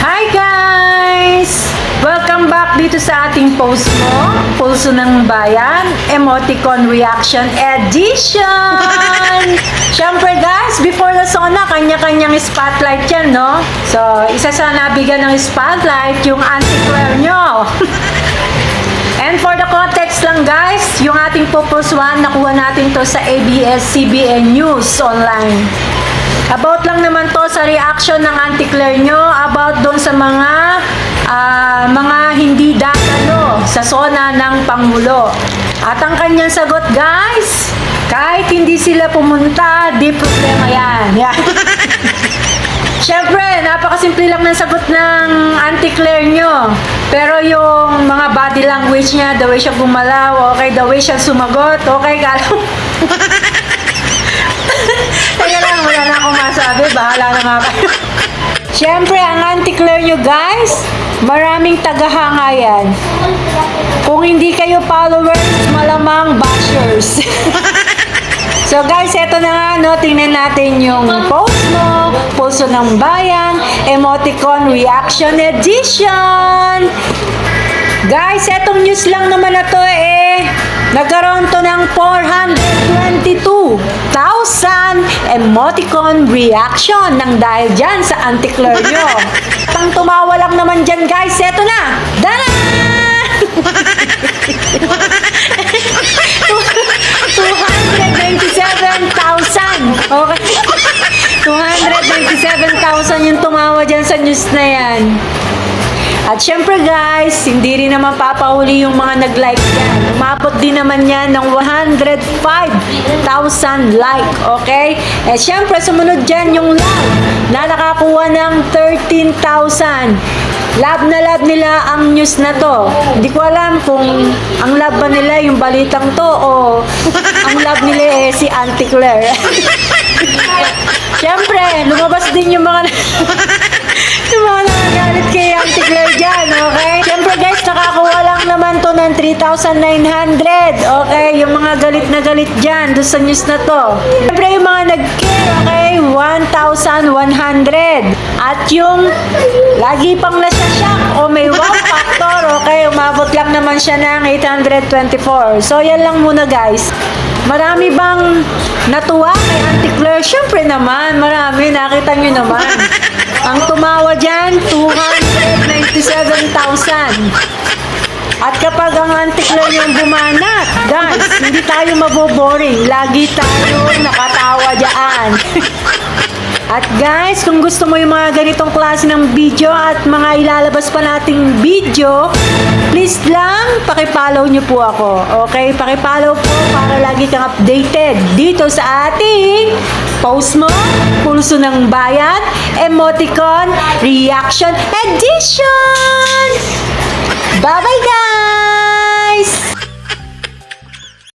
Hi guys! Welcome back dito sa ating post mo, Pulso ng Bayan, Emoticon Reaction Edition! Siyempre guys, before the sauna, kanya-kanyang spotlight yan, no? So, isa sa nabigyan ng spotlight, yung anti-Claire nyo. And for the context lang guys, yung ating pupulsuan, nakuha natin to sa ABS-CBN News Online. About lang naman to sa reaction ng anti-Claire nyo, about doon sa mga hindi dadalo sa zona ng Pangulo. At ang kanyang sagot guys, kahit hindi sila pumunta, di problema yan. Yan. Siyempre, napakasimple lang ng sagot ng anti-Claire nyo. Pero yung mga body language niya, the way siya gumalaw, okay, the way siya sumagot, okay, kala Teka lang, wala na akong masabi. Bahala na nga kayo. Siyempre, ang anti-Claire nyo guys, maraming tagahanga yan. Kung hindi kayo followers, malamang bashers. So guys, eto na nga, no, tingnan natin yung post mo, Pulso ng Bayan, Emoticon Reaction Edition. Guys, etong news lang naman na to nagkaroon to ng 422,000 emoticon reaction nang dahil dyan sa anti-Claire nyo. Tang tumawa lang naman dyan guys, eto na! Dara! 297,000! Okay. 297,000 yung tumawa dyan sa news na yan. At syempre guys, hindi rin naman papahuli yung mga nag-like yan. Umabot din naman yan ng 105,000 like, okay? Eh syempre, sumunod dyan yung love na nakakuha ng 13,000. Love na love nila ang news na to. Hindi ko alam kung ang love ba nila yung balitang to o ang love nila si Auntie Claire. Syempre, lumabas din yung mga yung mga nagagalit kay Auntie Claire dyan, okay? Siyempre guys, nakakuha lang naman to ng 3,900, okay? Yung mga galit na galit dyan doon sa news na to. Siyempre yung mga nag-care, okay? 1,100. At yung lagi pang nasasyak o may wow factor, okay? Umabot lang naman siya ng 824. So yan lang muna guys. Marami bang natuwa kay Auntie Claire? Siyempre naman, marami. Nakita nyo naman. Ang tumawa dyan, 297,000. At kapag ang Auntie Claire yung bumanat, guys, hindi tayo maboboring. Lagi tayo nakatawa dyan. At guys, kung gusto mo yung mga ganitong klase ng video at mga ilalabas pa nating video, please lang, pakipollow nyo po ako. Okay? Pakipollow po para lagi kang updated dito sa ating post mo, Pulso ng Bayan, Emoticon Reaction Edition!